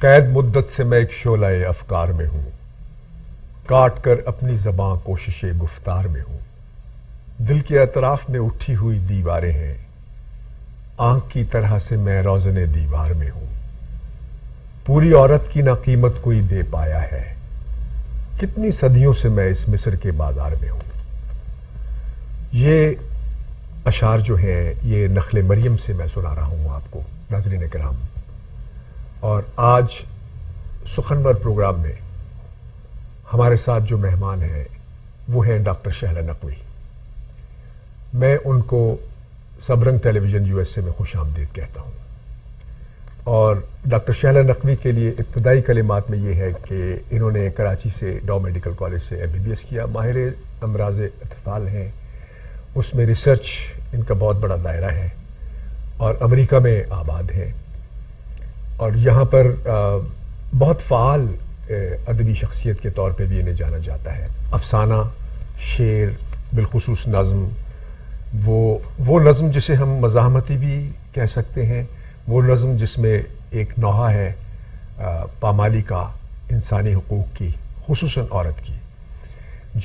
قید مدت سے میں ایک شعلہ افکار میں ہوں، کاٹ کر اپنی زباں کوشش گفتار میں ہوں. دل کے اطراف میں اٹھی ہوئی دیواریں ہیں، آنکھ کی طرح سے میں روزن دیوار میں ہوں. پوری عورت کی نہ قیمت کوئی دے پایا ہے، کتنی صدیوں سے میں اس مصر کے بازار میں ہوں. یہ اشعار جو ہیں یہ نخل مریم سے میں سنا رہا ہوں آپ کو ناظرین کرام. اور آج سخنور پروگرام میں ہمارے ساتھ جو مہمان ہیں وہ ہیں ڈاکٹر شہلا نقوی. میں ان کو سبرنگ ٹیلی ویژن USA میں خوش آمدید کہتا ہوں. اور ڈاکٹر شہلا نقوی کے لیے ابتدائی کلمات میں یہ ہے کہ انہوں نے کراچی سے ڈاؤ میڈیکل کالج سے MBBS کیا، ماہر امراض اطفال ہیں، اس میں ریسرچ ان کا بہت بڑا دائرہ ہے، اور امریکہ میں آباد ہیں، اور یہاں پر بہت فعال ادبی شخصیت کے طور پہ بھی انہیں جانا جاتا ہے. افسانہ، شعر، بالخصوص نظم، وہ نظم جسے ہم مزاحمتی بھی کہہ سکتے ہیں، وہ نظم جس میں ایک نوحہ ہے پامالی کا انسانی حقوق کی، خصوصاً عورت کی،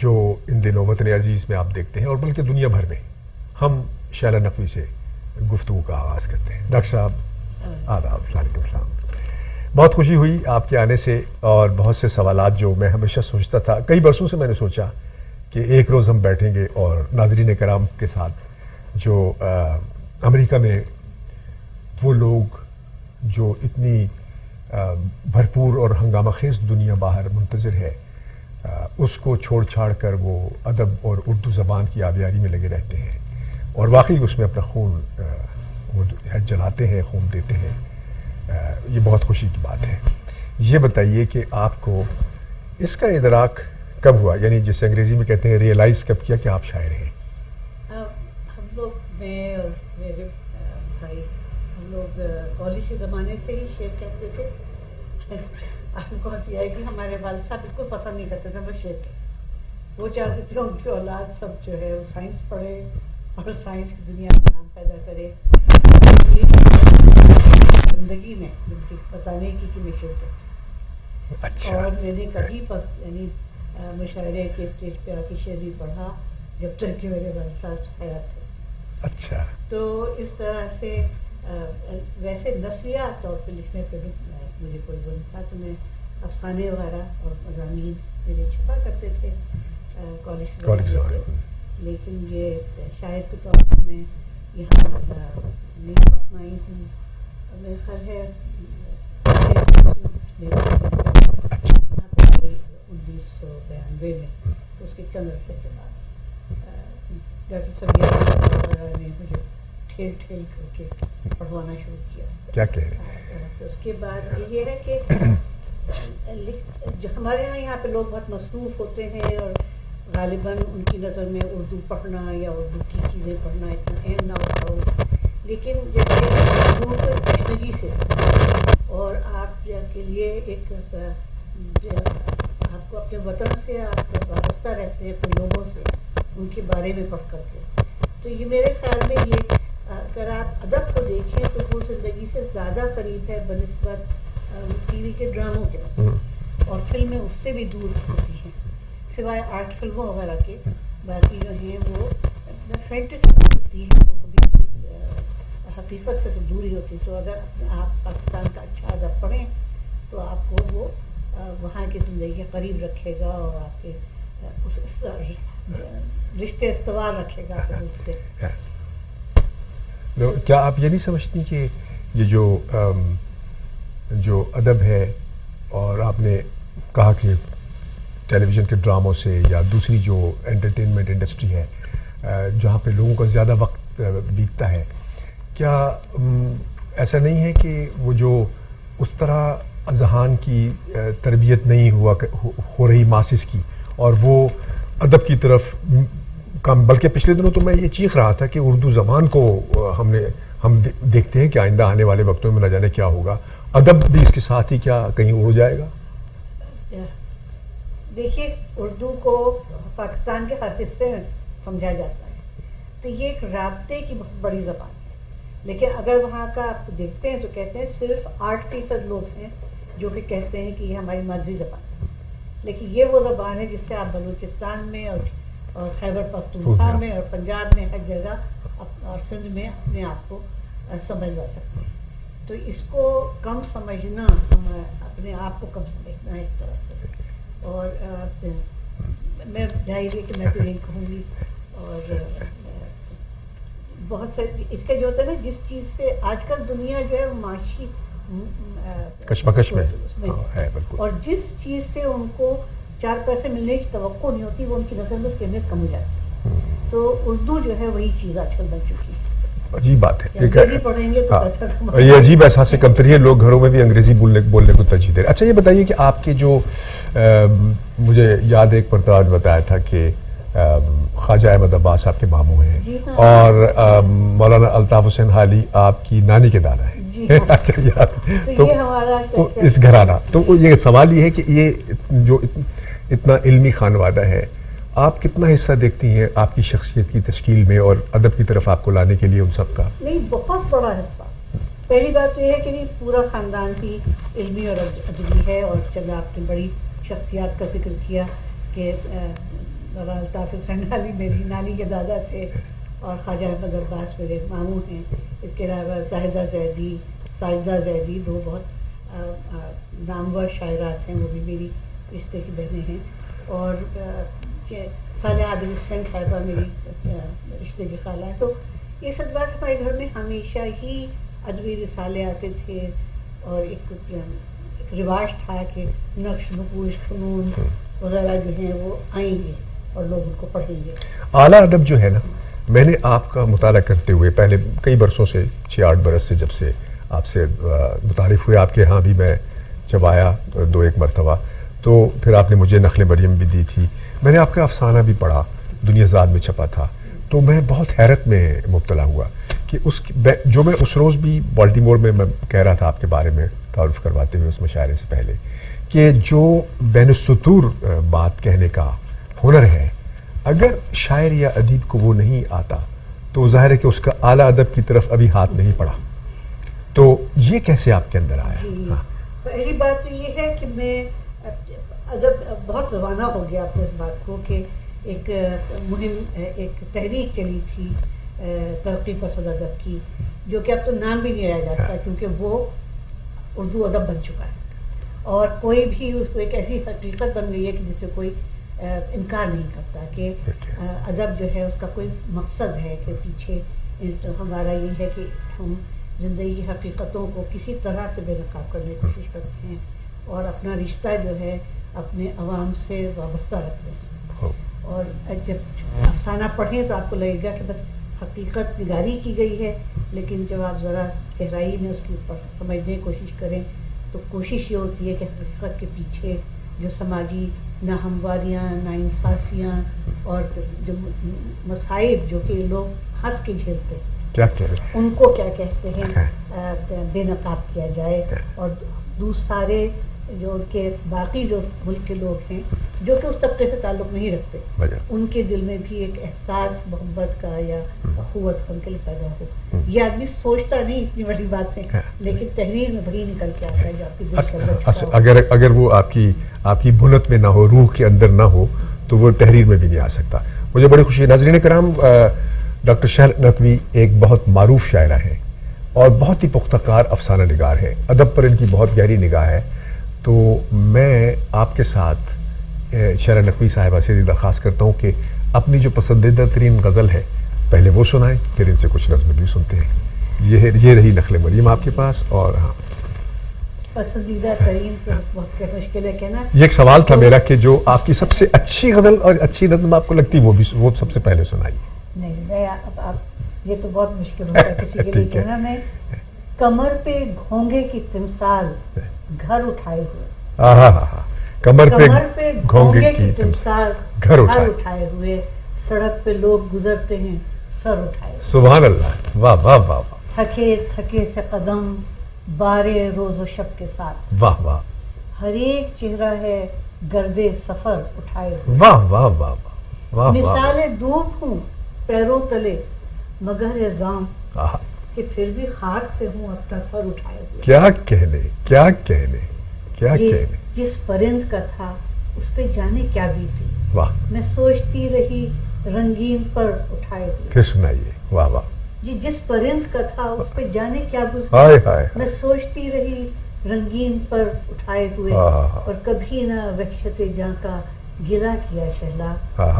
جو ان دنوں وطن عزیز میں آپ دیکھتے ہیں اور بلکہ دنیا بھر میں. ہم شہلا نقوی سے گفتگو کا آغاز کرتے ہیں. ڈاکٹر صاحب آداب. وعلیکم السلام. بہت خوشی ہوئی آپ کے آنے سے، اور بہت سے سوالات جو میں ہمیشہ سوچتا تھا، کئی برسوں سے میں نے سوچا کہ ایک روز ہم بیٹھیں گے اور ناظرین کرام کے ساتھ جو امریکہ میں وہ لوگ جو اتنی بھرپور اور ہنگامہ خیز دنیا باہر منتظر ہے، اس کو چھوڑ چھاڑ کر وہ ادب اور اردو زبان کی آبیاری میں لگے رہتے ہیں، اور واقعی اس میں اپنا خون وہ جلاتے ہیں، خون دیتے ہیں. یہ بہت خوشی کی بات ہے. یہ بتائیے کہ آپ کو اس کا ادراک کب ہوا، یعنی جسے انگریزی میں کہتے ہیں ریئلائز کب کیا کہ آپ شاعر ہیں؟ ہم لوگ، میں اور میرے بھائی، ہم لوگ کالج کے زمانے سے ہی شعر کہتے تھے. آپ کو ہنسی آئے گی، ہمارے والد صاحب بالکل پسند نہیں کرتے تھے وہ شعر کے. وہ چاہتے تھے ان کی اولاد سب جو ہے وہ سائنس پڑھے اور سائنس کی دنیا میں نام پیدا کرے. زندگی میں بتانے کی کہ میں شعر کرتی ہوں. اور میں نے کبھی یعنی مشاعرے کے اسٹیج پہ آ کے شعر نہیں پڑھا جب تک کہ میرے والد صاحب حیات تھے. اچھا. تو اس طرح سے ویسے نثریات طور پہ لکھنے پہ مجھے کوئی وہ نہیں تھا، تو میں افسانے وغیرہ اور مضامین میرے چھپا کرتے تھے کالج سے. لیکن یہ شاعر کے طور پر میں یہاں نہیں پڑھنا آئی ہوں. میرا خیال ہے 1992 میں، اس کے چند عرصے کے بعد ڈاکٹر سمیہ وغیرہ نے مجھے ٹھیل ٹھیل کر کے پڑھوانا شروع کیا. کیا کہہ رہے ہیں؟ اس کے بعد یہ ہے کہ جو ہمارے یہاں پہ لوگ بہت مصروف ہوتے ہیں، اور غالباً ان کی نظر میں اردو پڑھنا یا اردو کی چیزیں پڑھنا اتنا اہم نہ ہوتا ہو. لیکن جیسے اردو تشنگی سے، اور آپ کے لیے ایک آپ کو اپنے وطن سے آپ وابستہ رہتے ہیں، اپنے لوگوں سے، ان کے بارے میں پڑھ کر کے. تو یہ میرے خیال میں یہ اگر آپ ادب کو دیکھیں تو وہ زندگی سے زیادہ قریب ہے بنسبت TV کے ڈراموں کے مثلا، اور فلمیں اس سے بھی دور ہوتی ہیں سوائے آرٹ فلموں وغیرہ کے. باقی جو ہیں وہ فینٹیسی ہوتی ہیں، وہ کبھی حقیقت سے تو دور ہی ہوتی. تو اگر آپ پاکستان کا اچھا ادب پڑھیں تو آپ کو وہ وہاں کی زندگی کے قریب رکھے گا، اور آپ کے اس رشتے استوار رکھے گا حدود سے. کیا آپ یہ نہیں سمجھتی کہ یہ جو ادب ہے، اور آپ نے کہا کہ ٹیلی ویژن کے ڈراموں سے یا دوسری جو انٹرٹینمنٹ انڈسٹری ہے جہاں پہ لوگوں کا زیادہ وقت بیتتا ہے، کیا ایسا نہیں ہے کہ وہ جو اس طرح اذہان کی تربیت نہیں ہو رہی ماسس کی، اور وہ ادب کی طرف کم، بلکہ پچھلے دنوں تو میں یہ چیخ رہا تھا کہ اردو زبان کو ہم دیکھتے ہیں کہ آئندہ آنے والے وقتوں میں نہ جانے کیا ہوگا، ادب بھی اس کے ساتھ ہی کیا کہیں اڑ جائے گا؟ دیکھیے، اردو کو پاکستان کے ہر حصے میں سمجھا جاتا ہے، تو یہ ایک رابطے کی بہت بڑی زبان ہے. لیکن اگر وہاں کا آپ دیکھتے ہیں تو کہتے ہیں صرف 8% لوگ ہیں جو کہ کہتے ہیں کہ یہ ہماری مادری زبان ہے، لیکن یہ وہ زبان ہے جس سے آپ بلوچستان میں اور خیبر پختونخوا میں اور پنجاب میں ہر جگہ اور سندھ میں اپنے آپ کو سمجھوا سکتے ہیں. تو اس کو کم سمجھنا، اپنے آپ کو کم سمجھنا ایک طرح سے. اور میں ظاہر ہے کہ میں تو یہی کہوں گی. اور بہت سے اس کا جو ہوتا ہے نا، جس چیز سے آج کل دنیا جو ہے معاشی کشمکش میں ہے، اور جس چیز سے ان کو 4 پیسے ملنے کی توقع نہیں ہوتی، وہ ان کی نظر میں اس کی اہمیت کم ہو جاتی ہے. تو اردو جو ہے وہی چیز آج کل بن چکی ہے. عجیب بات ہے. انگریزی پڑھیں گے تو پیسہ کم. یہ عجیب احساس کمتری ہے، لوگ گھروں میں بھی انگریزی بولنے کو ترجیح دے رہے. اچھا یہ بتائیے کہ آپ کے جو مجھے یاد ایک مرتبہ بتایا تھا کہ خواجہ احمد عباس آپ کے ماموں ہیں اور مولانا الطاف حسین حالی آپ کی نانی کے دادا ہیں. اچھا یاد تو اس گھرانہ. تو یہ سوال یہ ہے کہ یہ جو اتنا علمی خانوادہ ہے، آپ کتنا حصہ دیکھتی ہیں آپ کی شخصیت کی تشکیل میں اور ادب کی طرف آپ کو لانے کے لیے ان سب کا؟ نہیں، بہت بڑا حصہ. پہلی بات تو یہ ہے کہ نہیں، پورا خاندان ہی علمی اور ادبی ہے. اور جب آپ نے بڑی شخصیات کا ذکر کیا کہ مولانا الطاف حسین حالی میری نانی کے دادا تھے اور خواجہ احمد عباس میرے ماموں ہیں. اس کے علاوہ زاہدہ زیدی، ساجدہ زیدی، 2 بہت نامور شاعرات ہیں، وہ بھی میری رشتے کی بہنیں ہیں. اور صالحہ عادل حسین صاحبہ میری رشتے کی خالہ ہیں. تو یہ سب بات ہمارے گھر میں ہمیشہ ہی ادبی رسالے آتے تھے اور ایک رواج تھا کہ نقش نقوش فنون وغیرہ جو ہیں وہ آئیں گے اور لوگ ان کو پڑھیں گے. اعلیٰ ادب جو ہے نا، میں نے آپ کا مطالعہ کرتے ہوئے پہلے کئی برسوں سے 6-8 برس سے جب سے آپ سے متعارف ہوئے، آپ کے ہاں بھی میں جب آیا 2-1 مرتبہ، تو پھر آپ نے مجھے نخل مریم بھی دی تھی. میں نے آپ کا افسانہ بھی پڑھا، دنیا زاد میں چھپا تھا. تو میں بہت حیرت میں مبتلا ہوا کہ جو میں اس روز بھی بالٹیمور میں کہہ رہا تھا آپ کے بارے میں تعارف کرواتے ہوئے اس مشاعرے سے پہلے، کہ جو بین السطور بات کہنے کا ہنر ہے، اگر شاعر یا ادیب کو وہ نہیں آتا تو ظاہر ہے کہ اس کا اعلیٰ ادب کی طرف ابھی ہاتھ نہیں پڑا. تو یہ کیسے آپ کے اندر آیا؟ پہلی بات تو یہ ہے کہ میں ادب بہت زمانہ ہو گیا آپ کو اس بات کو کہ ایک مہم، ایک تحریک چلی تھی ترقی پسند ادب کی، جو کہ اب تو نام بھی نہیں رہ جاتا کیونکہ وہ اردو ادب بن چکا ہے. اور کوئی بھی اس کو ایک ایسی حقیقت بن گئی ہے کہ جس سے کوئی انکار نہیں کرتا کہ ادب جو ہے اس کا کوئی مقصد ہے کہ پیچھے ہمارا یہ ہے کہ ہم زندگی حقیقتوں کو کسی طرح سے بے نقاب کرنے کی کوشش کرتے ہیں اور اپنا رشتہ جو ہے اپنے عوام سے وابستہ رکھتے ہیں. اور جب افسانہ پڑھیں تو آپ کو لگے گا کہ بس حقیقت نگاری کی گئی ہے، لیکن جب آپ ذرا گہرائی میں اس کے اوپر سمجھنے کی کوشش کریں تو کوشش یہ ہوتی ہے کہ حقیقت کے پیچھے جو سماجی ناہمواریاں، ناانصافیاں اور جو مسائب جو کہ لوگ ہنس کے جھیلتے ہیں، کیا کہہ رہے ہیں، ان کو کیا کہتے ہیں بے نقاب کیا جائے. اور دوسرے جو ان کے باقی جو ملک کے لوگ ہیں جو کہ اس طبقے سے تعلق نہیں رکھتے، ان کے دل میں بھی ایک احساس محبت کا یا اخوت ان کے لیے پیدا ہو. یہ آدمی سوچتا نہیں اتنی بڑی باتیں، لیکن تحریر میں وہی نکل کے آتا ہے جو آپ کی دل کے اندر. اگر وہ آپ کی بھنت میں نہ ہو، روح کے اندر نہ ہو، تو وہ تحریر میں بھی نہیں آ سکتا. مجھے بڑی خوشی ہے. ناظرین کرام، ڈاکٹر شہر نقوی ایک بہت معروف شاعرہ ہیں اور بہت ہی پختہ کار افسانہ نگار ہیں. ادب پر ان کی بہت گہری نگاہ ہے. تو میں آپ کے ساتھ شہر نقوی صاحبہ سے درخواست کرتا ہوں کہ اپنی جو پسندیدہ ترین غزل ہے پہلے وہ سنائیں، پھر ان سے کچھ نظم بھی سنتے ہیں. یہ رہی نخل مریم آپ کے پاس. اور ہاں، پسندیدہ ترین تو بہت مشکل ہے کہنا. یہ ایک سوال تھا میرا کہ جو آپ کی سب سے اچھی غزل اور اچھی نظم آپ کو لگتی وہ سب سے پہلے سنائیے. نہیں، میں آپ یہ تو بہت مشکل ہوتا ہے کسی کے لیے کہنا. میں کمر پہ گھونگے کی تمثال گھر اٹھائے ہوئے، کمر پہ گھونگے کی تمثال گھر اٹھائے ہوئے، سڑک پہ لوگ گزرتے ہیں سر اٹھائے ہوئے. سبحان اللہ، واہ واہ واہ واہ. تھکے تھکے سے قدم بارے روز و شب کے ساتھ، واہ واہ. ہر ایک چہرہ ہے گردے سفر اٹھائے ہوئے. واہ واہ واہ واہ. مثالیں دھوپ ہوں پیروں تلے مگر الزام کہ پھر بھی خاک سے ہوں اپنا سر اٹھائے ہوئے. کیا کہنے. کیا یہ کہنے. جس پرند کا تھا اس پہ جانے کیا بیتی. واہ. میں سوچتی رہی رنگین پر اٹھائے ہوئے. پھر سنائیے. واہ واہ. یہ جس پرند کا تھا اس پہ جانے کیا ہائے گزرا. ہائے. میں سوچتی رہی رنگین پر اٹھائے ہوئے اور کبھی نہ وحشت جاں کا گرا کیا شہلا.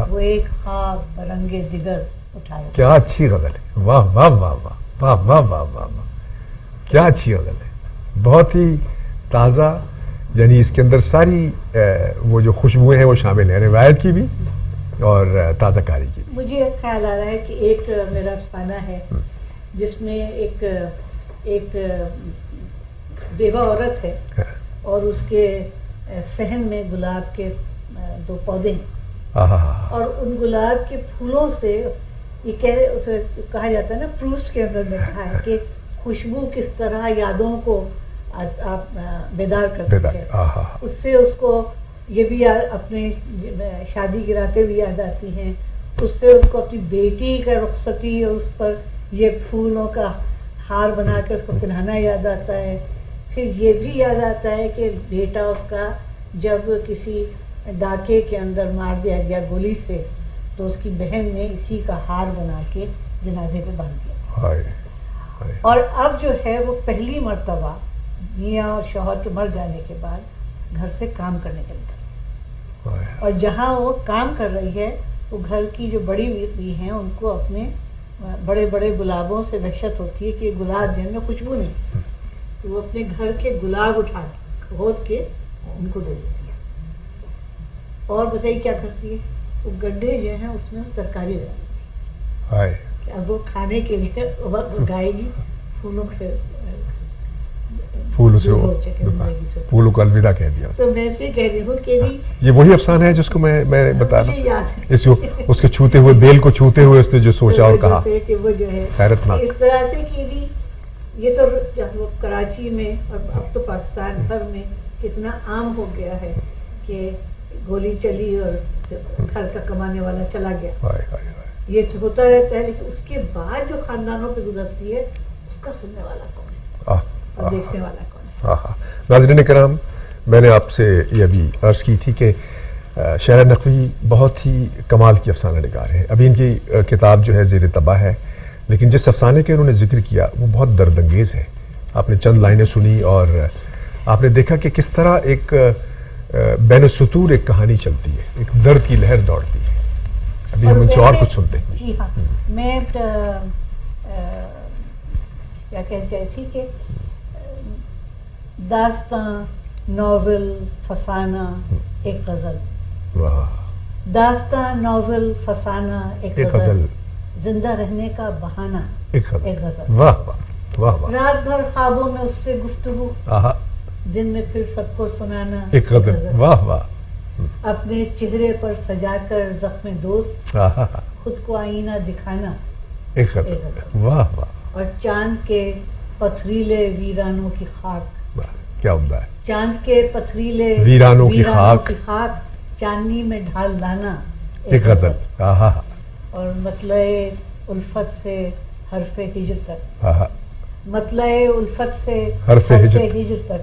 وہ ایک خواب برنگے دیگر اٹھائے. کیا اچھی غزل ہے. واہ واہ واہ واہ واہ واہ واہ واہ واہ. کیا اچھی غزل ہے. بہت ہی تازہ. یعنی اس کے اندر ساری وہ جو خوشبوئیں ہیں وہ شامل ہیں, روایت کی بھی اور تازہ کاری کی. مجھے خیال آ رہا ہے کہ ایک میرا افسانہ ہے جس میں ایک بیوہ عورت ہے اور اس کے صحن میں گلاب کے 2 پودے ہیں اور ان گلاب کے پھولوں سے یہ اسے کہا جاتا ہے نا, پروسٹ کے اندر میں کہا ہے کہ خوشبو کس طرح یادوں کو آپ بیدار کرتے ہیں. اس سے اس کو یہ بھی اپنے شادی کی راتیں بھی یاد آتی ہیں. اس سے اس کو اپنی بیٹی کا رخصتی اور اس پر یہ پھولوں کا ہار بنا کے اس کو پہنانا یاد آتا ہے. پھر یہ بھی یاد آتا ہے کہ بیٹا اس کا جب کسی ڈاکے کے اندر مار دیا گیا گولی سے تو اس کی بہن نے اسی کا ہار بنا کے جنازے پہ باندھ دیا. اور اب جو ہے وہ پہلی مرتبہ میاں اور شوہر کے مر جانے کے بعد گھر سے کام کرنے کے لیے, اور جہاں وہ کام کر رہی ہے وہ گھر کی جو بڑی بھی ہیں ان کو اپنے بڑے بڑے گلابوں سے وحشت ہوتی ہے کہ گلاب جن میں خوشبو نہیں, تو وہ اپنے گھر کے گلاب اٹھا کے کھود کے ان کو دے دیتی ہے. اور بتائیے کیا کرتی ہے, وہ گڈھے جو ہیں اس میں ترکاری ڈال دیتی ہے کہ اب وہ کھانے کے لیے وقت گائے گی پھولوں سے, پھولوں کو الوداع کہہ دیا. تو میں سے کہہ رہی ہوں کہ یہ وہی افسانہ ہے جس کو میں بتا رہا ہوں. اس کے چھوتے ہوئے بیل کو چھوتے ہوئے اس نے جو سوچا اور کہا کہ وہ جو ہے حیرت ناک. اس طرح سے کہ بھی یہ تو کراچی میں اور اب تو پاکستان بھر میں کتنا عام ہو گیا ہے کہ گولی چلی اور گھر کا کمانے والا چلا گیا. یہ ہوتا رہتا ہے, لیکن اس کے بعد جو خاندانوں پہ گزرتی ہے اس کا سننے والا کون ہے اور دیکھنے والا کون ہے. ناظرین کرام, میں نے آپ سے یہ ابھی عرض کی تھی کہ شہر نقوی بہت ہی کمال کی افسانہ نگار ہیں. ابھی ان کی کتاب جو ہے زیر طبع ہے, لیکن جس افسانے کے انہوں نے ذکر کیا وہ بہت درد انگیز ہے. آپ نے چند لائنیں سنی اور آپ نے دیکھا کہ کس طرح ایک بین السطور ایک کہانی چلتی ہے, ایک درد کی لہر دوڑتی ہے. ابھی ہم ان سے اور کچھ سنتے ہیں. جی ہاں, میں کیا کہنا چاہتی تھی کہ داستان, ناول, فسانہ, ایک غزل. داستان, ناول, فسانہ, ایک غزل. زندہ رہنے کا بہانہ, ایک غزل. واہ واہ واہ. رات بھر خوابوں میں اس سے گفتگو, دن میں پھر سب کو سنانا, ایک غزل. واہ واہ. اپنے چہرے پر سجا کر زخم دوست, خود کو آئینہ دکھانا, ایک غزل. واہ واہ. اور چاند کے پتھریلے ویرانوں کی خاک, کیا عمدہ ہے. چاند کے پتھریلے ویرانوں کی خاک چاندنی میں ڈھال لانا, ایک غزل. اور مطلع الفت سے حرف ہجر تک, مطلع الفت سے حرف ہجر تک,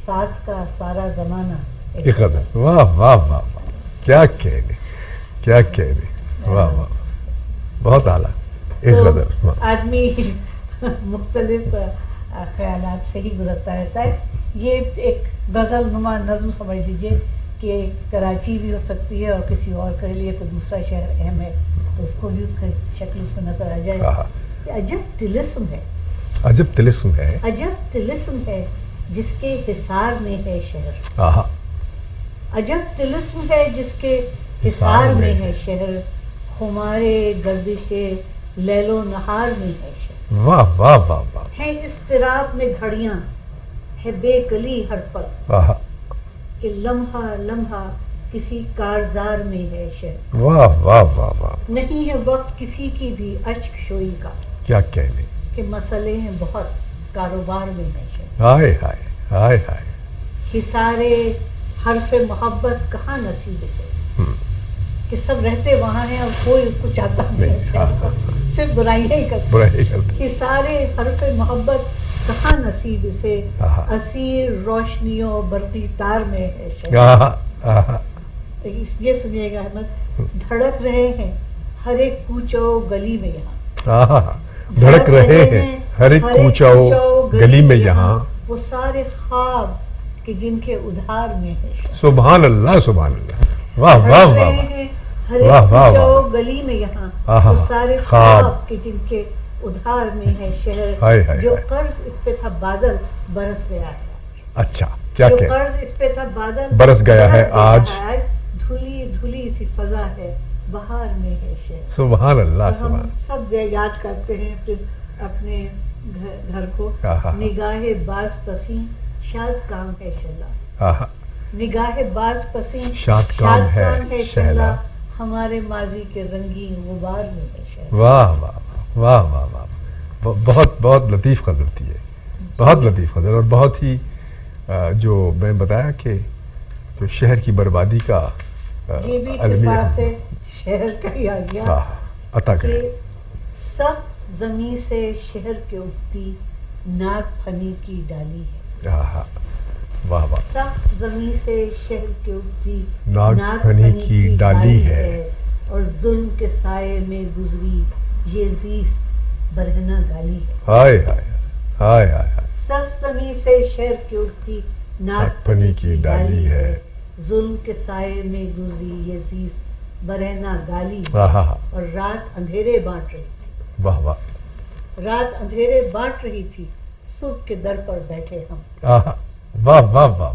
ساتھ کا سارا زمانہ, ایک غزل. واہ واہ واہ. کیا کہنے, کیا کہنے. واہ واہ, بہت اعلیٰ. ایک غزل. آدمی مختلف خیالات سے ہی گزرتا رہتا ہے. یہ ایک غزل نما نظم سمجھ لیجیے کہ کراچی بھی ہو سکتی ہے اور کسی اور کے لیے کوئی دوسرا شہر اہم ہے تو اس کو بھی اس کا شکل اس میں نظر آ جائے. عجب طلسم ہے, عجب طلسم ہے, عجب طلسم ہے جس کے حصار میں ہے شہر. عجب طلسم ہے جس کے حصار میں ہے شہر, خمارے گردش لیل و نہار میں ہے شہر. واہ واہ واہ واہ. ہے اضطراب میں گھڑیاں, ہے بے کلی ہر پل, کہ لمحہ لمحہ کسی کارزار میں ہے شہر. واہ واہ واہ واہ. نہیں ہے وقت کسی کی بھی اشک شوئی کا, کیا کہنے, کہ مسئلے ہیں بہت کاروبار میں ہے شہر. ہائے ہائے ہائے ہائے. حصارے حرف محبت کہاں نصیب سے, کہ سب رہتے وہاں ہیں اور کوئی اس کو چاہتا نہیں, صرف برائیاں ہی کرتے. حصارے حرف محبت کہاں نصیب اسے اسیر روشنیوں برقی تار میں ہے شہر. یہ سنیے گا احمد. دھڑک رہے ہیں ہر ایک کوچو گلی میں یہاں. دھڑک رہے ہیں ہر ایک کوچو گلی میں یہاں. وہ سارے خواب کہ جن کے ادھار میں ہے شہر. سبحان اللہ سبحان اللہ. واہ واہ واہ ہر ایک کوچو گلی میں یہاں وہ سارے خواب کہ جن کے ادھار میں ہے شہر. جو قرض اس پہ تھا بادل برس گیا ہے. اچھا کیا جو قرض اس پہ تھا بادل برس گیا ہے آج. دھلی دھلی سی فضا ہے بہار میں ہے شہر. سبحان اللہ. ہم سب یاد کرتے ہیں اپنے گھر کو. نگاہ باز پسیں شاد کام ہے شہلا. نگاہ باز پسیں شاد کام ہے شہلا. ہمارے ماضی کے رنگین غبار میں ہے شہلا. واہ واہ واہ واہ واہ. بہت بہت لطیف غزل تھی ہے. بہت لطیف غزل. اور بہت ہی جو میں بتایا کہ جو شہر کی بربادی کا یہ بھی اتفاق سے شہر کا ہی آ گیا عطا کرے. سخت زمین سے شہر کے اٹھتی ناک پھنی کی ڈالی ہے. واہ واہ. سخت زمین سے شہر کے اٹھتی ناک پھنی کی ڈالی ہے. اور ظلم کے سائے میں گزری یہ زیست برہنہ گالی ہے. ہائے ہائے ہائے ہائے. سخت زمین سے شہر کی اٹھتی ناک پھنی کی ڈالی ہے. ظلم کے سائے میں گزری یہ زیست برہنہ گالی ہے. اور رات اندھیرے بانٹ رہی تھی. واہ واہ. رات اندھیرے بانٹ رہی تھی صبح کے در پر بیٹھے ہم. واہ واہ واہ.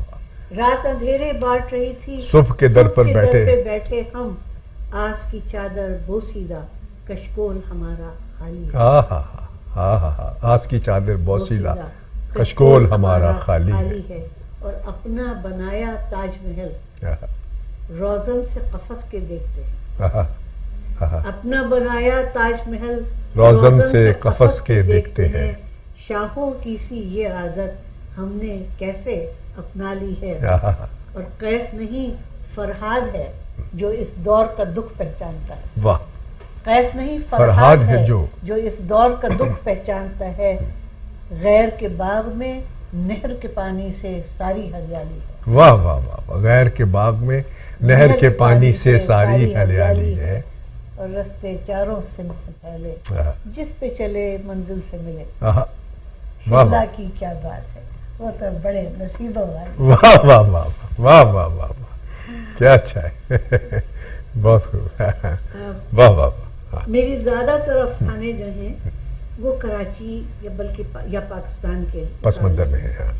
رات اندھیرے بانٹ رہی تھی صبح کے در پر بیٹھے ہم. آس کی چادر بوسیدہ کشکول ہمارا خالی ہے. آس کی چادر بوسیدہ کشکول ہمارا خالی ہے. اور اپنا بنایا تاج محل روزن سے قفس کے دیکھتے ہیں. اپنا بنایا تاج محل روزن سے قفس کے دیکھتے ہیں. شاہوں کی سی یہ عادت ہم نے کیسے اپنا لی ہے. اور قیس نہیں فرہاد ہے جو اس دور کا دکھ پہچانتا ہے. واہ. قیس نہیں فرہاد ہے جو اس دور کا دکھ پہچانتا ہے. غیر کے باغ میں نہر کے پانی سے ساری ہریالی ہے. واہ واہ واہ. غیر کے باغ میں نہر کے پانی سے ساری ہریالی ہے. اور رستے چاروں سمت سے پھیلے جس پہ چلے منزل سے ملے. اللہ کی کیا بات ہے. وہ تو بڑے نصیبوں والی. واہ واہ واہ واہ واہ واہ. کیا اچھا ہے. بہت خوب. واہ واہ. میری زیادہ تر افسانے جو ہیں وہ کراچی یا بلکہ یا پاکستان کے پس منظر میں ہے.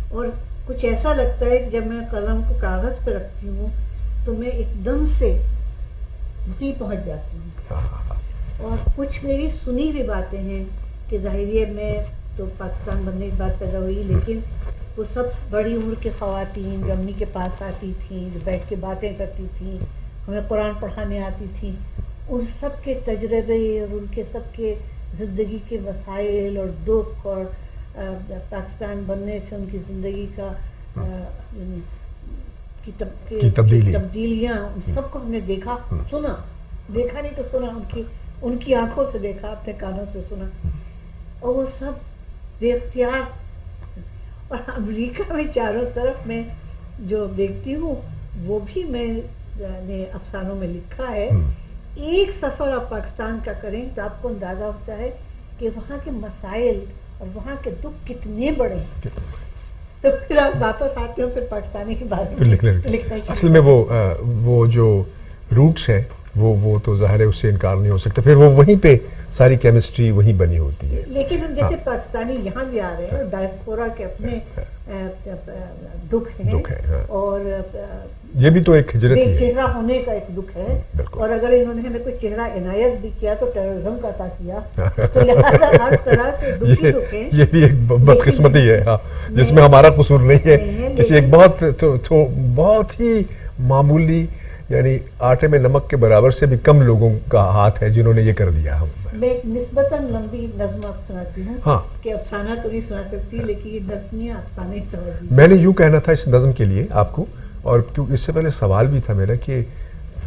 اور کچھ ایسا لگتا ہے کہ جب میں قلم کو کاغذ پہ رکھتی ہوں تو میں ایک دم سے وہیں پہنچ جاتی ہوں. اور کچھ میری سنی ہوئی باتیں ہیں کہ ظاہریہ میں تو پاکستان بننے کی بات پیدا ہوئی لیکن وہ سب بڑی عمر کی خواتین جو امی کے پاس آتی تھیں جو بیٹھ کے باتیں کرتی تھیں ہمیں قرآن پڑھانے آتی تھیں ان سب کے تجربے اور ان کے سب کے زندگی کے مسائل اور دکھ اور پاکستان بننے سے ان کی زندگی کا تبدیلیاں ان سب کو ہم نے دیکھا سنا. دیکھا نہیں تو سنا. ان کی آنکھوں سے دیکھا اپنے کانوں سے سنا. اور وہ سب بے اختیار. اور امریکہ میں چاروں طرف میں جو دیکھتی ہوں وہ بھی میں نے افسانوں میں لکھا ہے. ایک سفر آپ پاکستان کا کریں تو آپ کو اندازہ ہوتا ہے کہ وہاں کے مسائل اور وہاں کے دکھ کتنے بڑے ہیں. تو پھر آپ واپس آتے ہو پھر پاکستانی کے بارے میں لکھنا. اصل میں وہ جو روٹس ہیں وہ تو ظاہر ہے اس سے انکار نہیں ہو سکتا. پھر وہ وہیں پہ ساری کیمسٹری وہیں بنی ہوتی ہے. لیکن ہم جیسے پاکستانی یہاں بھی آ رہے ہیں ڈائسپورا کے اپنے دکھ ہیں اور یہ بھی تو ایک ہجرت ہی ہے. چہرہ ہونے کا ایک دکھ ہے. اور اگر انہوں نے ہمیں کوئی چہرہ عنایت بھی کیا تو ٹیررزم کا عطا کیا تو لہٰذا ہر طرح سے دکھ ہی دکھ ہے. یہ بھی ایک بدقسمتی ہے جس میں ہمارا قصور نہیں ہے. کسی ایک بہت ہی معمولی یعنی آٹے میں نمک کے برابر سے بھی کم لوگوں کا ہاتھ ہے جنہوں نے یہ کر دیا. میں ایک نسبتاً لمبی نظم سناتی ہوں کہ افسانہ تو نہیں سنا سکتی لیکن یہ نظمیاں افسانے سمجھتی. میں نے یوں کہنا تھا اس نظم کے لیے آپ کو اور کیونکہ اس سے پہلے سوال بھی تھا میرا کہ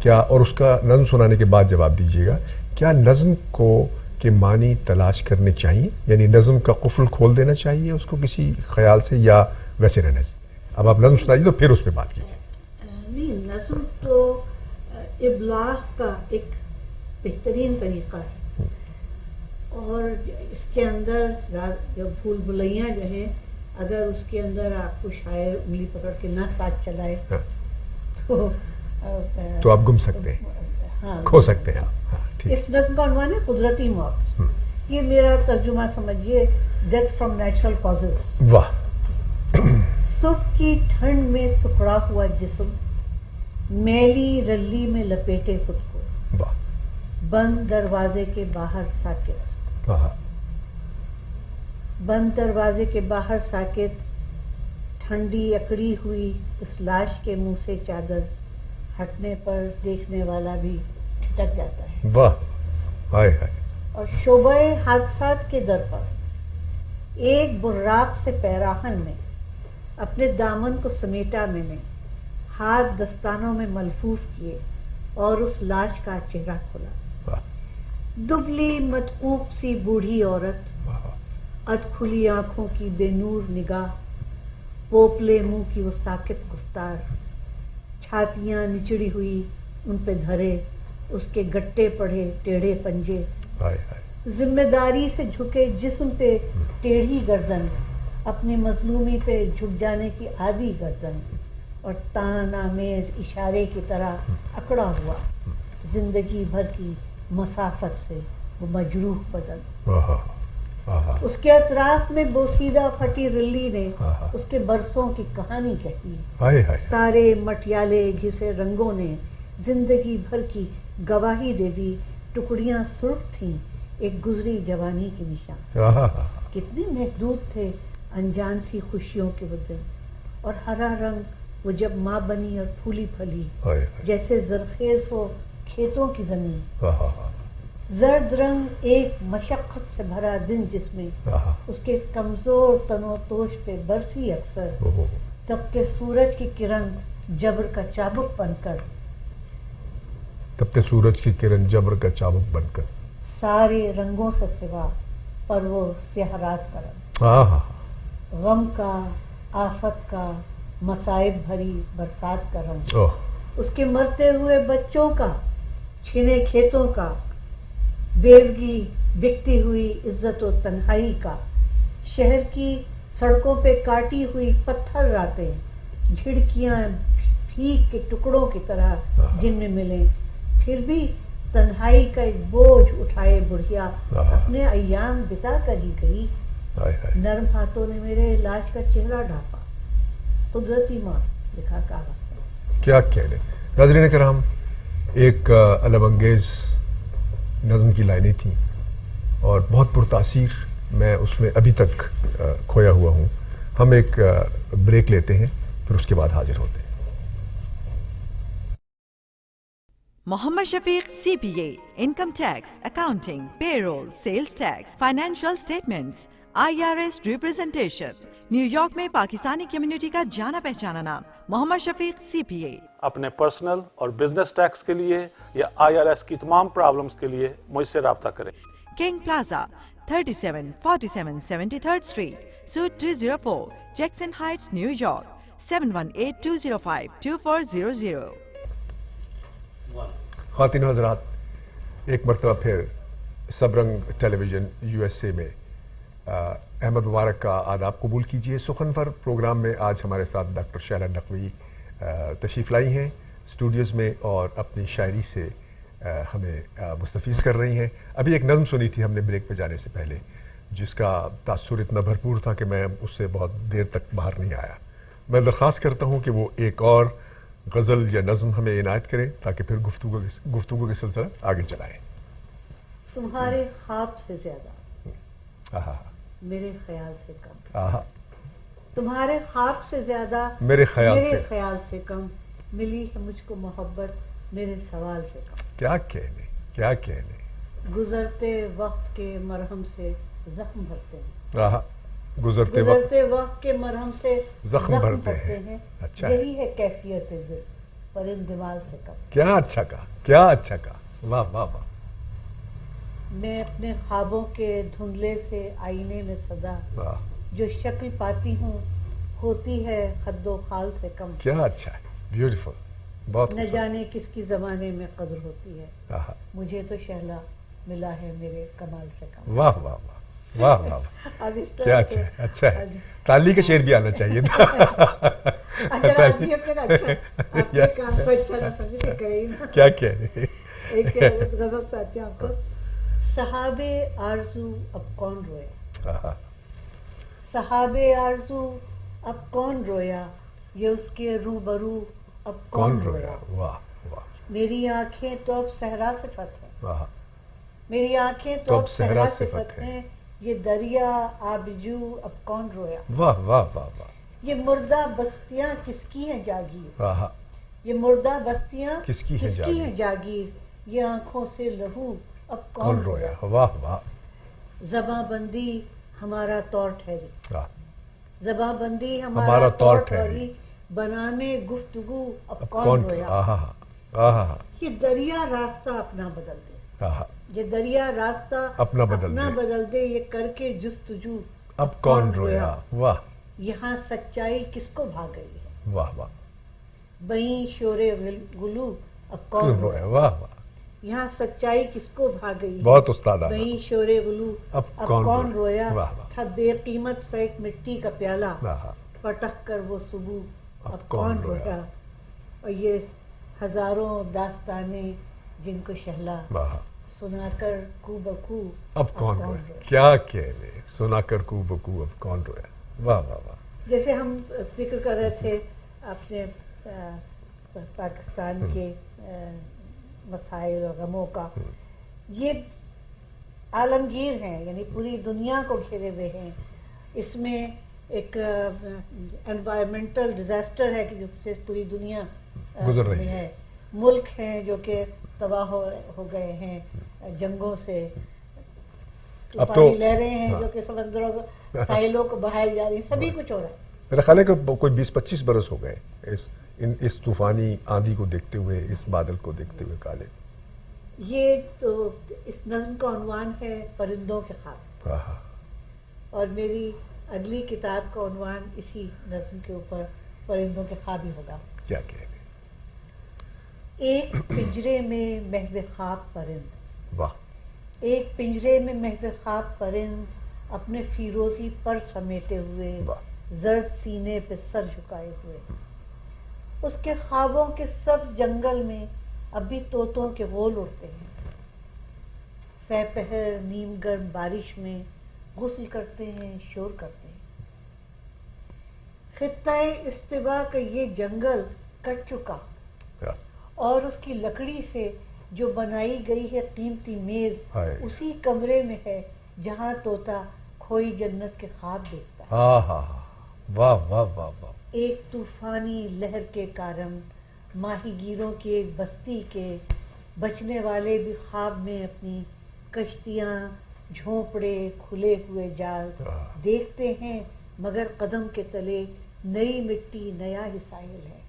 کیا اور اس کا نظم سنانے کے بعد جواب دیجیے گا. کیا نظم کو کہ معنی تلاش کرنے چاہیے، یعنی نظم کا قفل کھول دینا چاہیے اس کو کسی خیال سے، یا ویسے رہنا چاہیے؟ اب آپ نظم سنائیے تو پھر اس پہ بات کیجیے۔ نہیں، نظم تو ابلاغ کا ایک بہترین طریقہ ہے، اور اس کے اندر جو بھول بھلیاں جو ہیں، اگر اس کے اندر آپ کو شاعر انگلی پکڑ کے نہ ساتھ چلائے تو آپ گم سکتے ہیں، ہاں، کھو سکتے ہیں آپ۔ ہاں، ٹھیک۔ اس نظم کا عنوان ہے قدرتی موت۔ یہ میرا ترجمہ سمجھیے، ڈیتھ فرام نیچرل کازز۔ واہ! صبح کی ٹھنڈ میں سکڑا ہوا جسم، میلی رلی میں لپیٹے خود کو، واہ! بند دروازے کے باہر ساکت، واہ! بند دروازے کے باہر ساکت، ٹھنڈی اکڑی ہوئی اس لاش کے منہ سے چادر ہٹنے پر دیکھنے والا بھی ٹھٹک جاتا ہے، واہ! ہائے ہائے! اور شعبہ حادثات کے در پر ایک براق سے پیراہن میں اپنے دامن کو سمیٹا میں نے، ہاتھ دستانوں میں ملفوف کیے اور اس لاش کا چہرہ کھولا۔ واہ! دبلی متعوق سی بوڑھی عورت، واہ! اد کھلی آنکھوں کی بے نور نگاہ، پوپلے منہ کی وہ ساکت گفتار، چھاتیاں نچڑی ہوئی ان پہ دھرے اس کے گٹے پڑے ٹیڑھے پنجے، ہائے ہائے! ذمہ داری سے جھکے جسم پہ ٹیڑھی گردن، اپنی مظلومی پہ جھک جانے کی عادی گردن، اور تان آمیز اشارے کی طرح اکڑا ہوا زندگی بھر کی مسافت سے وہ مجروح بدن۔ واہ! آہا! اس کے اطراف میں بوسیدہ پھٹی رلی نے آہا! اس کے برسوں کی کہانی کہی، ہائے ہائے! سارے مٹیالے گھسے رنگوں نے زندگی بھر کی گواہی دے دی، ٹکڑیاں سرخ تھیں ایک گزری جوانی کے نشان، آہا! کتنی محدود تھے انجان سی خوشیوں کے وہ دن، اور ہرا رنگ وہ جب ماں بنی اور پھولی پھلی، ہائے ہائے! جیسے زرخیز ہو کھیتوں کی زمین، آہا! زرد رنگ ایک مشقت سے بھرا دن جس میں آہا! اس کے کمزور تن و توش پہ برسی اکثر اوہ! تپتے سورج کی کرن جبر کا چابک بن کر، تپتے سورج کی کرن جبر کا چابک بن کر، سارے رنگوں سے سوا پر وہ سیاہ رات کا رنگ، آہا! غم کا، آفت کا، مصائب بھری برسات کا رنگ، اوہ! اس کے مرتے ہوئے بچوں کا، چھنے کھیتوں کا، بیلگی بکتی ہوئی عزت و تنہائی کا، شہر کی سڑکوں پہ کاٹی ہوئی پتھر راتیں، جھڑکیاں پھیک کے ٹکڑوں کی طرح جن میں ملیں، پھر بھی تنہائی کا ایک بوجھ اٹھائے بڑھیا اپنے ایام بتا کر ہی گئی، ہائے ہائے! نرم ہاتھوں نے میرے علاج کا چہرہ ڈھانپا، قدرتی موت لکھا کاغذ پر۔ کیا کہنے! ناظرین کرام، ایک الم انگیز نظم کی لائنیں تھیں اور بہت پرتاثیر، میں اس میں ابھی تک کھویا ہوا ہوں۔ ہم ایک بریک لیتے ہیں، پھر اس کے بعد حاضر ہوتے ہیں۔ Muhammad Shafiq C P A, income tax, accounting, payroll, sales tax, financial statements, IRS representation, New York میں پاکستانی کمیونٹی کا جانا پہچانا نام محمد شفیق سی پی اے۔ اپنے پرسنل اور بزنس ٹیکس کے لیے یا IRS کی تمام پرابلمز کے لیے مجھ سے رابطہ کریں۔ King Plaza, 3747 73rd street, suite 204، Jackson Heights, New York, 7182052400۔ خواتین و حضرات، ایک مرتبہ پھر سب رنگ ٹیلی ویژن USA میں احمد مبارک کا آداب قبول کیجیے۔ سخنور پروگرام میں آج ہمارے ساتھ ڈاکٹر شیلا نقوی تشریف لائی ہیں اسٹوڈیوز میں، اور اپنی شاعری سے ہمیں مستفیض کر رہی ہیں۔ ابھی ایک نظم سنی تھی ہم نے بریک پہ جانے سے پہلے، جس کا تاثر اتنا بھرپور تھا کہ میں اس سے بہت دیر تک باہر نہیں آیا۔ میں درخواست کرتا ہوں کہ وہ ایک اور غزل یا نظم ہمیں عنایت کریں تاکہ پھر گفتگو کے سلسلہ آگے چلائیں۔ تمہارے خواب سے زیادہ آہا! میرے خیال سے کم، آہا! تمہارے خواب سے زیادہ میرے خیال سے کم، ملی ہے مجھ کو محبت میرے سوال سے کم۔ کیا کہنے، کیا کہنے! گزرتے وقت کے مرہم سے زخم بھرتے ہیں، آہا! گزرتے وقت کے مرہم سے زخم بھرتے ہیں۔ اچھا ہے، یہی ہے کیفیت دل، پر ان دماغ سے کم۔ کیا اچھا کہا، کیا اچھا کہا! واہ واہ واہ! میں اپنے خوابوں کے دھندلے سے آئینے میں صدا جو شکل پاتی ہوں ہوتی ہے خد و خال سے کم. کیا اچھا ہے, بیوٹیفل, بہت نہ جانے کس کی زمانے میں قدر ہوتی ہے, آہا. مجھے تو شہلا ملا ہے میرے کمال سے کم. واہ واہ واہ واہ واہ, اب اس طرح کیا اچھا ہے, اچھا ہے. تالی کا شعر بھی آنا چاہیے تھا. اچھا آدمی اپنے کا اچھا آپ کے کام کو اچھا نہ سمجھے تو کہے ہی نا. کیا کہہ رہے ایک غزل ساتھی آپ کو. صحاب آرزو اب کون رویا, صحاب آرزو اب کون رویا, یہ اس کے روبرو اب کون رویا. واہ واہ, میری آنکھیں تو اب صحرا صفت ہیں, واہ, میری آنکھیں تو اب صحرا صفت ہیں, یہ دریا آبجو اب کون رویا. واہ واہ واہ واہ, یہ مردہ بستیاں کس کی ہیں جاگیر, آہا. یہ مردہ بستیاں کس کی ہیں جاگیر, یہ آنکھوں سے لہو اب کون رویا. واہ واہ, زباں بندی ہمارا طور ٹھہری, واہ, زباں بندی ہمارا طور ٹھہری, بنانے گفتگو اب کون کون رویا. آہا آہا, یہ دریا راستہ اپنا بدل دے, آہا, یہ دریا راستہ اپنا بدل دے, یہ کر کے جستجو اب کون رویا. واہ یہاں سچائی کس کو بھا گئی ہے, واہ واہ, وہیں شور گلو اب کون رویا. واہ واہ, یہاں سچائی کس کو بھا گئی ہے, بہت استادانہ. وہیں شور گلو اب کون رویا. واہ واہ, تھا بے قیمت سا ایک مٹی کا پیالہ, آہا, پٹک کر وہ صبح اب اب کون کون رویا. اور یہ ہزاروں داستانیں جن کو شہلا واہ, سنا کر کو بکو اب کون رویا. کیا کہہ رہے, سنا کر کو بکو اب کون رویا. واہ واہ واہ. جیسے ہم ذکر کر رہے تھے اپنے پاکستان کے مسائل اور غموں کا, یہ عالمگیر ہیں, یعنی پوری دنیا کو گھیرے ہوئے ہیں. اس میں ایک انوائرمنٹل ڈیزاسٹر ہے کہ جس سے پوری دنیا گزر رہی ہے. ملک ہیں جو کہ تباہ ہو گئے ہیں جنگوں سے, اب تو لہریں ہیں جو کہ سمندروں کو ساحلوں کو بہائی جا رہی ہیں, سبھی کچھ ہو رہا ہے. میرا خیال ہے کہ کوئی 20-25 برس ہو گئے اس طوفانی آندھی کو دیکھتے ہوئے, اس بادل کو دیکھتے ہوئے. کالے یہ تو اس نظم کا عنوان ہے پرندوں کے خواب, اور میری اگلی کتاب کا عنوان اسی نظم کے اوپر پرندوں کے خواب ہی ہوگا. کیا کہہ رہے. ایک پنجرے میں محو خواب پرند, واہ, ایک پنجرے میں محو خواب پرند اپنے فیروزی پر سمیٹے ہوئے, زرد سینے پہ سر جھکائے ہوئے. اس کے خوابوں کے سبز جنگل میں اب بھی طوطوں کے غول اڑتے ہیں, سہ پہر نیم گرم بارش میں غسل کرتے ہیں, شور کرتے ہیں. خطہ استوا کا یہ جنگل کٹ چکا, اور اس کی لکڑی سے جو بنائی گئی ہے قیمتی میز اسی کمرے میں ہے جہاں طوطا کھوئی جنت کے خواب دیکھتا ہے. واہ واہ واہ واہ. ایک طوفانی لہر کے کارن ماہی گیروں کی ایک بستی کے بچنے والے بھی خواب میں اپنی کشتیاں, جھونپڑے, کھلے ہوئے جال دیکھتے ہیں, مگر قدم کے تلے نئی مٹی نیا ہی ساحل ہے.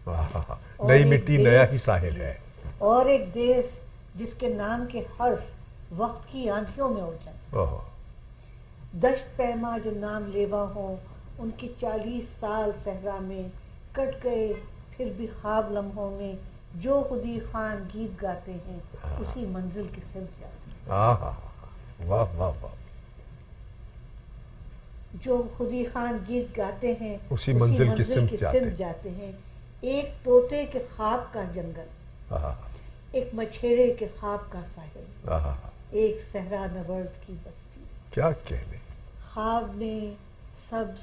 نئی مٹی نیا ہی ساحل ہے. اور ایک دیس جس کے نام کے حرف وقت کی آندھیوں میں اڑ جائیں. دشت پیما جو نام لیوا ہوں, ان کی 40 سال صحرا میں کٹ گئے, پھر بھی خواب لمحوں میں جو خودی خان گیت گاتے ہیں اسی منزل کی سمت جاتے ہیں. واہ واہ واہ. جو خودی خان گیت گاتے ہیں اسی منزل کی سمت جاتے ہیں. ایک طوطے کے خواب کا جنگل, ایک مچھیرے کے خواب کا ساحل, ایک صحرا نورد کی بستی. کیا کہنے. خواب میں سبز,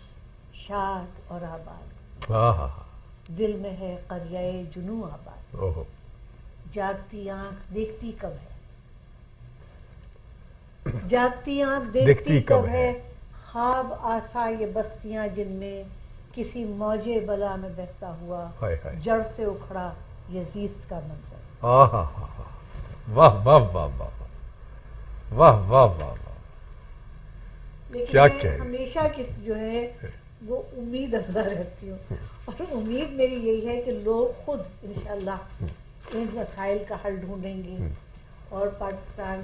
شاد اور آباد, دل میں ہے قریۂ جنوں آباد. جاگتی آنکھ دیکھتی کب ہے, جاگتی آنکھ دیکھتی کب ہے, خواب آسا یہ بستیاں جن میں کسی موجے بلا میں بہتا ہوا جڑ سے اکھڑا یہ زیست کا منظر. واہ واہ واہ واہ واہ واہ واہ. لیکن میں ہمیشہ کی جو ہے وہ امید افزا رہتی ہوں, اور امید میری یہی ہے کہ لوگ خود انشاءاللہ ان مسائل کا حل ڈھونڈیں گے, اور پاکستان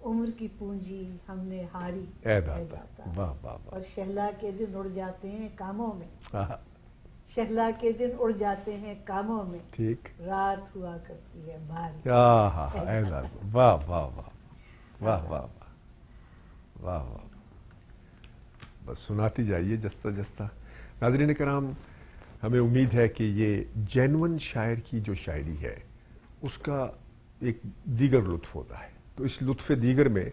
عمر کی پونجی ہم نے ہاری اے داتا، واہ واہ اور شہلا کے دن اڑ جاتے ہیں کاموں میں، واہ، شہلا کے دن اڑ جاتے ہیں کاموں میں، ٹھیک، رات ہوا کرتی ہے بھاری۔ اے داتا، واہ واہ واہ واہ واہ واہ واہ، بس سناتی جائیے جستا جستا۔ ناظرین کرام، ہمیں امید ہے کہ یہ جینون شاعر کی جو شاعری ہے اس کا ایک دیگر لطف ہوتا ہے، تو اس لطف دیگر میں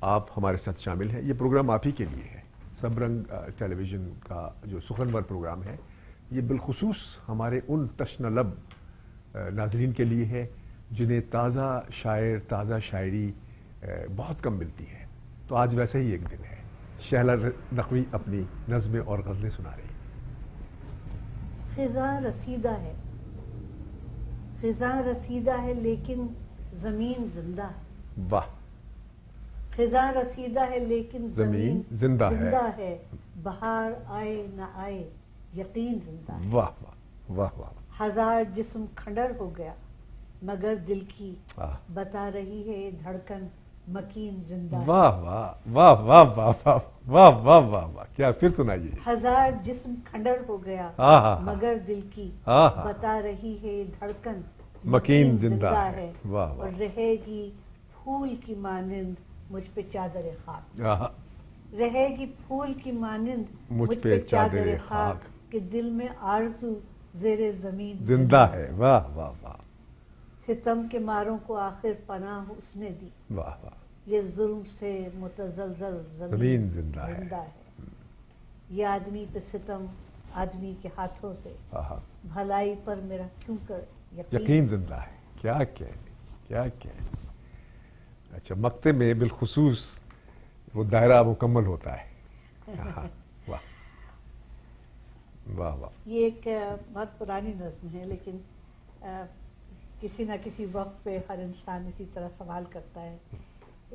آپ ہمارے ساتھ شامل ہیں۔ یہ پروگرام آپ ہی کے لیے ہے، سب رنگ ٹیلی ویژن کا جو سخنور پروگرام ہے، یہ بالخصوص ہمارے ان تشنہ لب ناظرین کے لیے ہے جنہیں تازہ شاعر، تازہ شاعری بہت کم ملتی ہے۔ تو آج ویسے ہی ایک دن ہے۔ شہلا نقوی اپنی نظمیں اور غزلیں سنا رہی ہیں۔ خزاں رسیدہ ہے، خزاں رسیدہ ہے لیکن زمین زندہ ہے، واہ، خزاں رسیدہ ہے لیکن زمین زندہ ہے، بہار آئے نہ آئے یقین زندہ ہے، واہ واہ واہ واہ، ہزار جسم کھنڈر ہو گیا مگر دل کی واہ بتا رہی ہے دھڑکن مکین زندہ ہے، واہ واہ واہ واہ واہ واہ واہ واہ واہ واہ، کیا پھر سنائیے۔ ہزار جسم کھنڈر ہو گیا ہاں ہاں مگر دل کی ہاں ہاں، بتا رہی ہے دھڑکن مکین زندہ ہے، واہ اور واہ، رہے گی پھول کی مانند مجھ پہ چادر خاک، آہا، رہے گی پھول کی مانند مجھ پہ چادر خاک، کہ دل میں آرزو زیر زمین زندہ ہے، واہ واہ واہ ستم کے ماروں کو آخر پناہ اس نے دی، واہ واہ، یہ ظلم سے متزلزل زمین زندہ ہے، ہے، یہ آدمی پہ ستم آدمی کے ہاتھوں سے، آہا، بھلائی پر میرا کیوں کر یقین زندہ ہے، کیا کہنے، کیا کہنے۔ اچھا، مقطع میں بالخصوص وہ دائرہ مکمل ہوتا ہے۔ آہا، واہ واہ واہ، یہ ایک بہت پرانی نظم ہے، لیکن کسی نہ کسی وقت پہ ہر انسان اسی طرح سوال کرتا ہے۔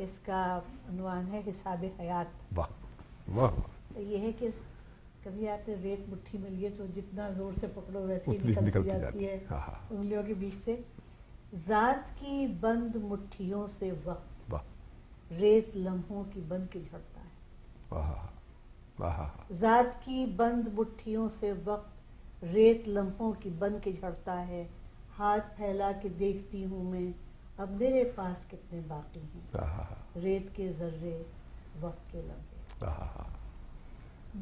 اس کا عنوان ہے حساب حیات۔ واہ واہ، یہ ہے کہ کبھی آپ نے ریت مٹھی میں لیے تو جتنا زور سے پکڑو ویسے ہی اتنی نکلتی جاتی ہے ہاں ہاں، انگلیوں کے بیچ سے۔ ذات کی بند مٹھیوں سے وقت واہ ریت لمحوں کی بن کے جھڑتا ہے، واہ واہ، ذات کی بند مٹھیوں سے وقت ریت لمحوں کی بن کے جھڑتا ہے، ہاتھ پھیلا کے دیکھتی ہوں میں اب میرے پاس کتنے باقی ہیں، ریت کے ذرے وقت کے لمحے،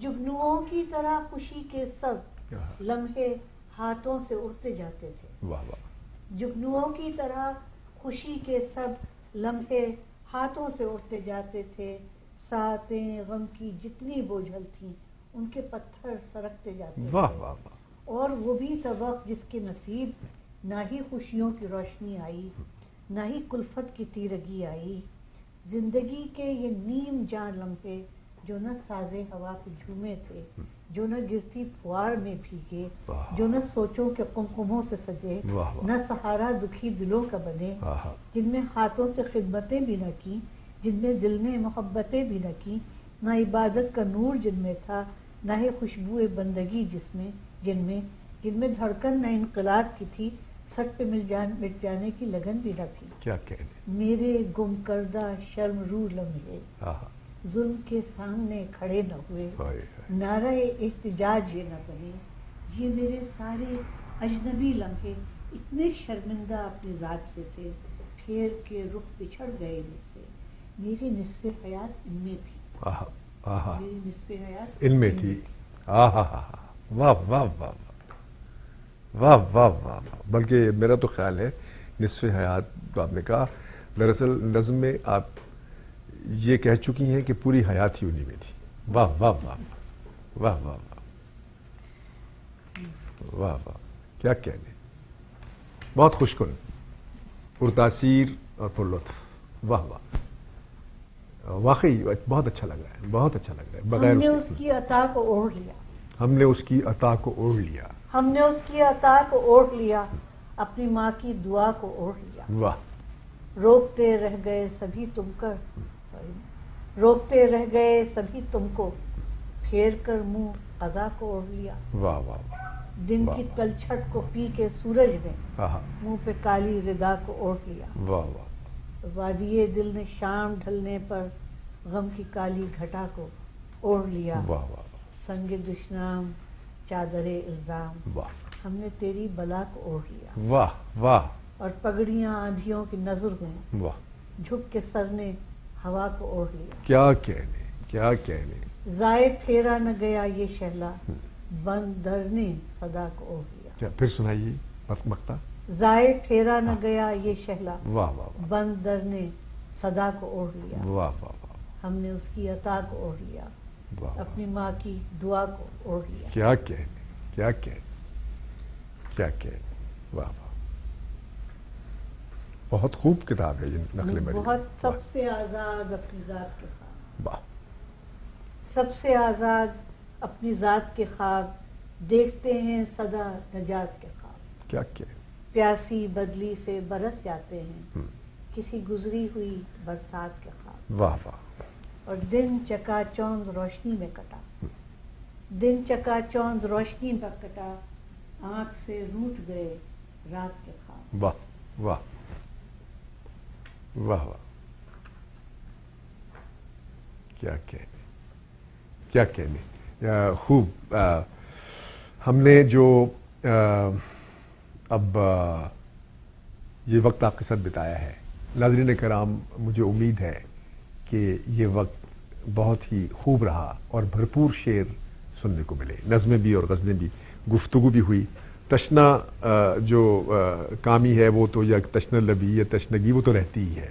جگنوؤں کی طرح خوشی کے سب لمحے ہاتھوں سے اڑتے جاتے تھے، واہ واہ، جگنوؤں کی طرح خوشی کے سب لمحے ہاتھوں سے اڑتے جاتے تھے، ساعتیں غم کی جتنی بوجھل تھیں ان کے پتھر سرکتے جاتے واہ تھے، واہ واہ، اور وہ بھی تھا وقت جس کے نصیب نہ ہی خوشیوں کی روشنی آئی نہ ہی کلفت کی تیرگی آئی، زندگی کے یہ نیم جان لمحے جو نہ سازے ہوا پہ جھومے تھے، جو نہ گرتی پھوار میں بھیگے، جو نہ سوچوں کے قمقموں سے سجے، واہ واہ، نہ سہارا دکھی دلوں کا بنے، آہا، جن میں ہاتھوں سے خدمتیں بھی نہ کی، جن میں دل نے محبتیں بھی نہ کی، نہ عبادت کا نور جن میں تھا، نہ ہی خوشبو بندگی جن میں دھڑکن نہ انقلاب کی تھی، سٹ پہ مٹ جانے کی لگن بھی نہ تھی، کیا کہنے، میرے گم کردہ شرم رو لمحے آہا، ظلم کے سامنے کھڑے نہ ہوئے، ہائے ہائے، نعرہ احتجاج یہ نہ بنے، یہ میرے سارے اجنبی لمحے اتنے شرمندہ اپنی ذات سے تھے، پھیر کے رخ بچھڑ گئے مجھ سے، میری نصف حیات ان میں تھی، آہا آہا، میری نصف حیات ان میں تھی، آہا ہا، واہ واہ واہ واہ واہ واہ، بلکہ میرا تو خیال ہے نصف حیات تو آپ نے کہا، دراصل نظم میں آپ یہ کہہ چکی ہیں کہ پوری حیات ہی انہی میں تھی، واہ واہ واہ واہ واہ واہ واہ واہ، کیا کہنے، بہت خوش کن، پرتاثیر اور پر لطف، واہ واہ، واقعی بہت اچھا لگ رہا ہے، بہت اچھا لگ رہا ہے، بغیر ہم نے اس کی عطا کو اوڑھ لیا، ہم نے اس کی عطا کو اوڑھ لیا، ہم نے اس کی عطا کو اوڑھ لیا، اپنی ماں کی دعا کو اوڑھ لیا، واہ، روکتے رہ گئے سبھی تم کر روکتے رہ گئے سبھی تم کو، پھیر کر منہ قضا کو اوڑھ لیا، واہ واہ واہ، دن واہ کی واہ، تلچھٹ کو پی کے سورج نے آہا، منہ پہ کالی ردا کو اوڑھ لیا، واہ واہ، وادی دل نے شام ڈھلنے پر غم کی کالی گھٹا کو اوڑھ لیا. واہ واہ سنگ دشنام چادر الزام واہ ہم نے تیری بلا کو اوڑھ لیا. واہ واہ اور پگڑیاں آندھیوں کی نظر ہوئیں, واہ. جھک کے سر نے ہوا کو اوڑھ لیا. کیا کہنے کیا کہنے. زائے پھیرا نہ گیا یہ شہلا, بند در نے صدا کو اوڑھ لیا. کیا پھر سنائیے مقطع. زائے پھیرا نہ گیا یہ شہلا, واہ واہ بند در نے صدا کو اوڑھ لیا. واہ واہ واہ ہم نے اس کی عطا کو اوڑھ لیا, واہ. اپنی ماں کی دعا کو اوڑھ لیا. کیا کہنے کیا کہنے کیا کہنے. واہ واہ. بہت خوب کتاب ہے یہ نقل مریم. بہت. سب سے آزاد اپنی ذات کے خواب, واہ. سب سے آزاد اپنی ذات کے خواب, دیکھتے ہیں سدا نجات کے خواب. کیا کہنے. پیاسی بدلی سے برس جاتے ہیں کسی گزری ہوئی برسات کے خواب. واہ واہ. اور دن چکا چوند روشنی میں کٹا, دن چکا چوند روشنی میں کٹا, آنکھ سے روٹ گئے رات کے خواب. واہ واہ واہ واہ. کیا کہنے کیا کہنے. خوب. ہم نے جو اب یہ وقت آپ کے ساتھ بتایا ہے, ناظرین کرام, مجھے امید ہے کہ یہ وقت بہت ہی خوب رہا اور بھرپور شعر سننے کو ملے, نظمیں بھی اور غزلیں بھی, گفتگو بھی ہوئی. تشنا جو کامی ہے وہ تو, یا تشنا لبی یا تشنگی وہ تو رہتی ہی ہے.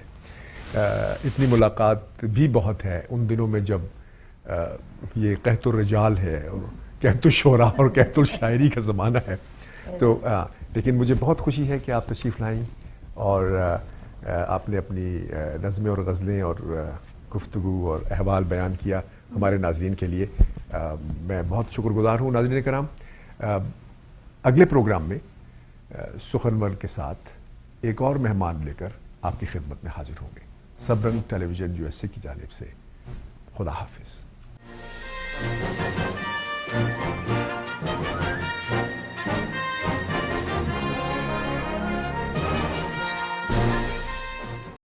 اتنی ملاقات بھی بہت ہے ان دنوں میں جب یہ قحط الرجال ہے, قحط الشعراء اور قحط الشاعری کا زمانہ ہے. تو لیکن مجھے بہت خوشی ہے کہ آپ تشریف لائیں اور آپ نے اپنی نظمیں اور غزلیں اور گفتگو اور احوال بیان کیا ہمارے ناظرین کے لیے. میں بہت شکر گزار ہوں. ناظرین کرام, اگلے پروگرام میں سخنور کے ساتھ ایک اور مہمان لے کر آپ کی خدمت میں حاضر ہوں گے. سب رنگ ٹیلی ویژن USA کی جانب سے خدا حافظ.